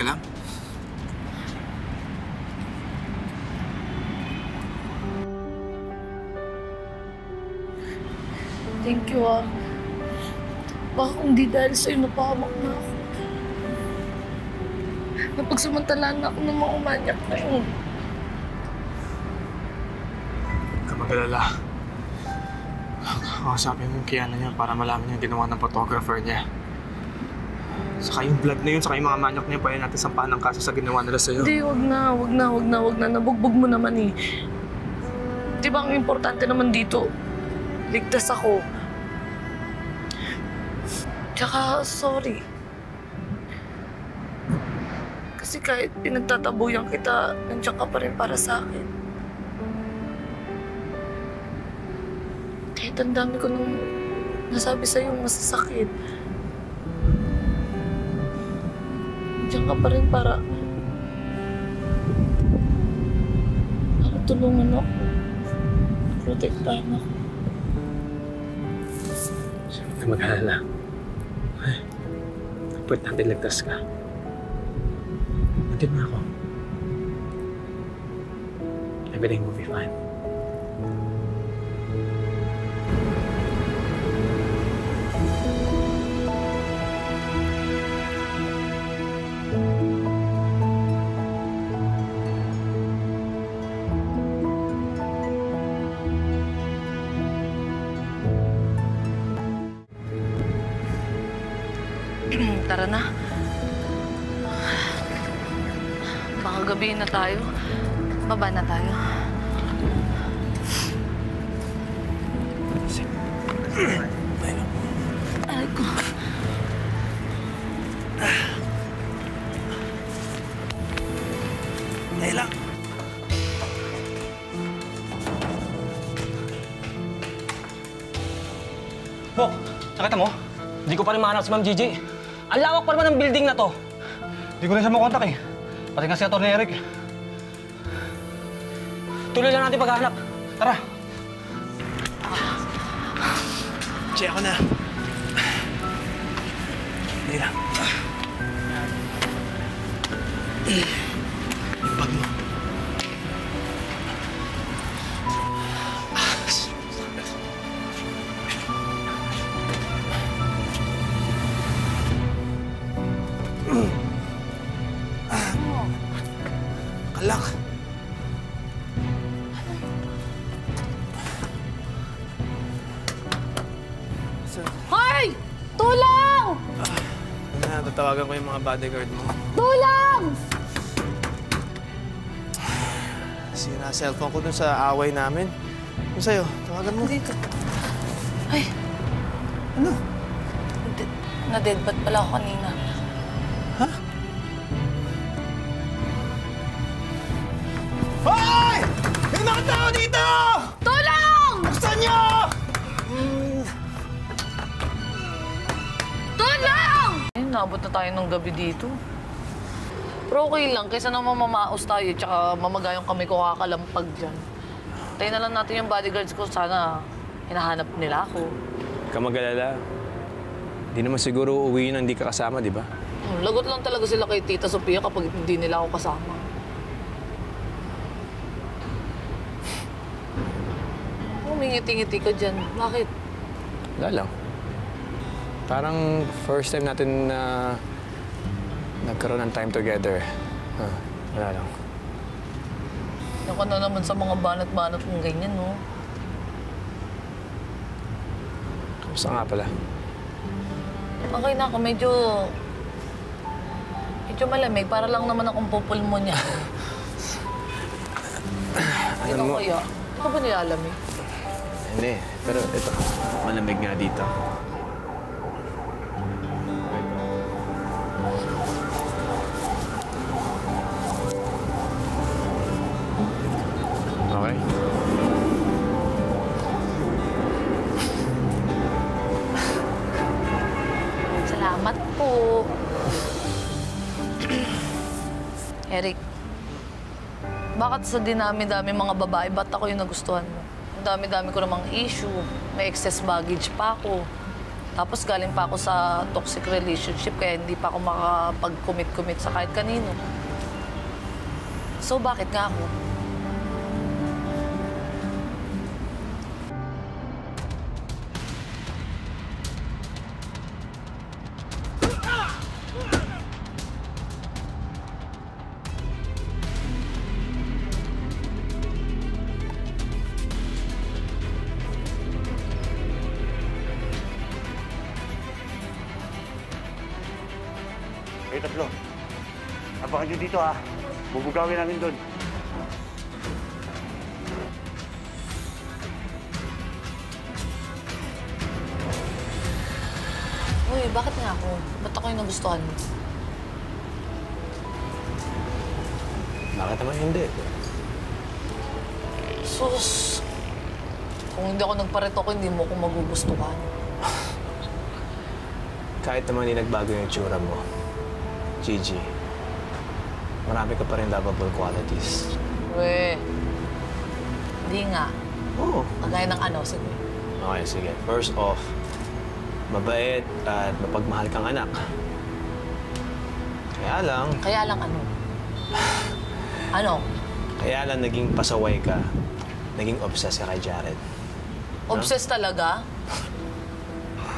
ka lang? Thank you, ah. Baka kung di dahil sa'yo, napahamak na ako. Napagsamantalaan na ako ng mga umanyak na yun. Huwag ka mag-alala. Kakasapin mo yung Kiana niya para malaman niya yung ginawa ng photographer niya. Saka yung blood na yun, saka yung mga manyak niya, pwede natin sampahan ng kaso sa ginawa nila sa'yo. Hindi, wag na. Nabugbog mo naman eh. Di ba ang importante naman dito? Ligtas ako. Tsaka, sorry. Kasi kahit pinagtatabuyan kita, nandiyan ka pa rin para sa akin. Kahit ang dami ko nung nasabi sa'yo masasakit. Nandiyan ka pa rin para tulungan ako. Protektahan ako. Huwag na mag-alala. Importante ligtas ka. Matid mo ako. Everything will be fine. Tara na. Baka gabihin na tayo. Baba na tayo. Aray ko. Layla! Bok, nakita mo? Hindi ko pa rin mahanap si Ma'am Gigi. Ang lawak pa naman ng building na to. Hindi ko rin siya makontak eh. Pati nga si Atty. Eric. Tuloy lang natin paghahanap. Tara. Che, ako na. Layla. Yung bag mo. Kalak. Hoy! Tulong! Tatawagan ko yung mga bodyguard mo. Tulong! Sira cellphone ko dun sa away namin. Yung sa'yo, tawagan mo. Dito. Ay. Ano? Na-deadbat pala ako kanina. Ha? Hoy! May mga tao dito! Tulong! Buksan niyo! Tulong! Ayun, naabot na tayo ng gabi dito. Pero okay lang, kaysa naman mamaos tayo, tsaka mamagayong kami ko kakalampag dyan. Tayo na lang natin yung bodyguards ko, sana hinahanap nila ako. Huwag ka mag-alala. Hindi naman siguro uuwi nang hindi ka kasama, di ba? Lagot lang talaga sila kay Tita Sofia kapag hindi nila ako kasama. Umingiti-ngiti ka dyan. Bakit? Wala lang. Parang first time natin na nagkaroon ng time together. Wala lang. Yan ka na naman sa mga banat-banat kong ganyan, no? Kamusta nga pala? Okay na ako. Medyo malamig. Para lang naman akong pupulmonya. Ito Alam mo, kaya? Ito ba nilalamig? hindi. Pero ito, malamig nga dito. Okay. Salamat po. Eric, bakit sa dinami-dami mga babae, ba't ako yung nagustuhan mo? Ang dami-dami ko namang issue, may excess baggage pa ako. Tapos galing pa ako sa toxic relationship kaya hindi pa ako makapag-commit sa kahit kanino. So bakit nga ako? Kayo tatlo. Abangan nyo dito ha. Bubugawin namin doon. Uy, bakit nga ako? Ba't ako yung nagustuhan mo? Bakit naman hindi? Sus! Kung hindi ako nagparito ko, hindi mo ako magugustuhan. Kahit naman hindi nagbago yung itsura mo, Gigi, marami ka pa rin lovable qualities. Uy, hindi nga. Oo. Kagaya ng ano, sige. Okay, sige. First off, mabait at mapagmahal kang anak. Kaya lang ano? Ano? Kaya lang naging pasaway ka, naging obsessed ka kay Jared. Obsessed talaga?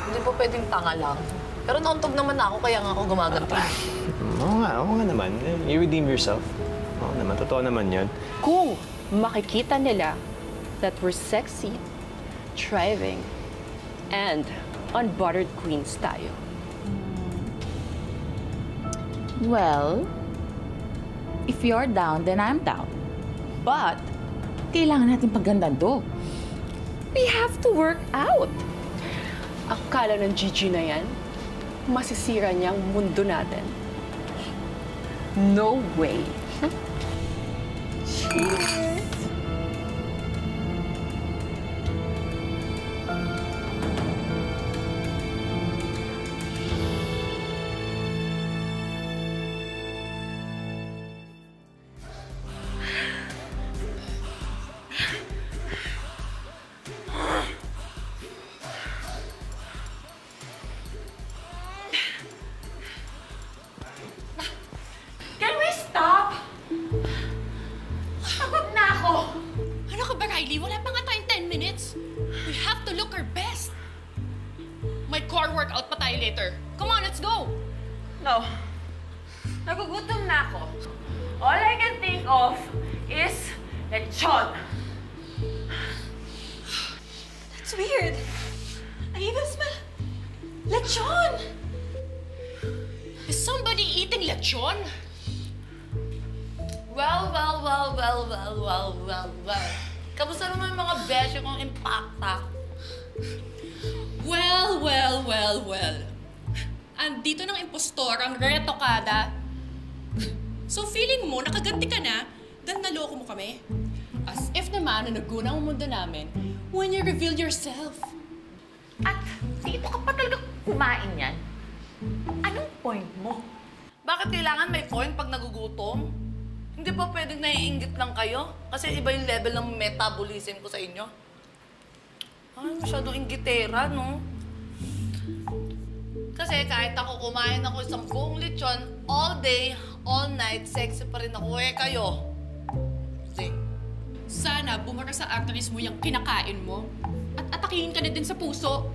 Hindi po pwedeng tanga lang. Pero nauntog naman ako, kaya nga ako gumaganti. Oo nga naman. You redeem yourself. Oo naman, totoo naman yun. Kung makikita nila that we're sexy, thriving, and unbuttered queens tayo. Well, if you're down, then I'm down. But, kailangan natin paggandan to. We have to work out. Akala ng Gigi na yan, masisira niya ang mundo natin. No way. Can we stop? Pagod na ako. Ano ka ba, Riley? Wala pa nga tayong 10 minutes. We have to look our best. May core workout pa tayo later. Come on, let's go! No. Nagugutom na ako. All I can think of is lechon. That's weird. I even smell lechon. Is somebody eating lechon? Well. Kamusta naman yung mga besyo kong impacta? Well. Andito ng impostor ang retokada. So feeling mo, nakaganti ka na dahil naloko mo kami? As if naman na naggunang ang mundo namin when you reveal yourself. At dito ka pa talaga kumain yan? Anong point mo? Bakit kailangan may point pag nagugutom? Hindi ba pwedeng naiinggit lang kayo? Kasi iba yung level ng metabolism ko sa inyo. Ay, masyadong inggitera, no? Kasi kahit ako kumain ako isang buong lechon, all day, all night, sexy pa rin ako. Eh, kayo. See? Sana bumara sa arteries mo yung kinakain mo at atakihin ka na din sa puso.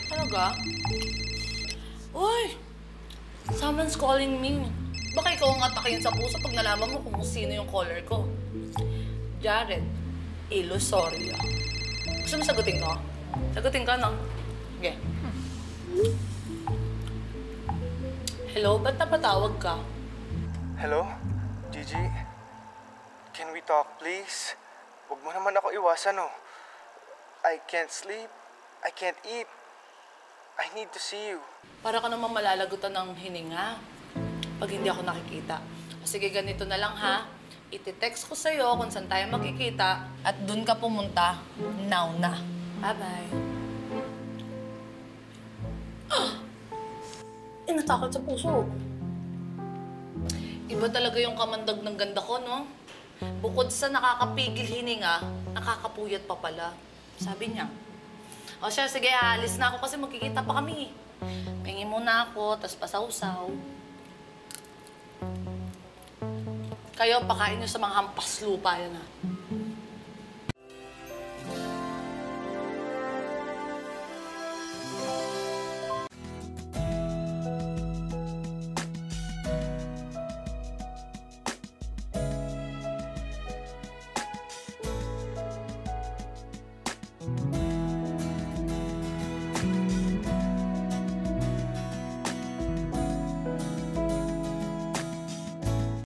Talaga? Uy! Someone's calling me. Baka ikaw ang atakin sa puso pag nalaman mo kung sino yung caller ko. Jared Ilusorio. Gusto mo sagutin ko? Sagutin ka, no? Okay. Hello? Ba't napatawag ka? Hello? Gigi? Can we talk, please? Huwag mo naman ako iwasan, oh. I can't sleep. I can't eat. I need to see you. Para ka naman malalagutan ng hininga pag hindi ako nakikita. Sige, ganito na lang, ha? Iti-text ko sa'yo kung saan tayo makikita at dun ka pumunta. Now na. Bye-bye. Inatakot sa puso. Iba talaga yung kamandag ng ganda ko, no? Bukod sa nakakapigil hininga, nakakapuyat pa pala. Sabi niya, O siya, sige, aalis na ako kasi magkikita pa kami. Pingin muna ako, tas pasawsaw. Kayo, pakain nyo sa mga hampas lupa yan, ha?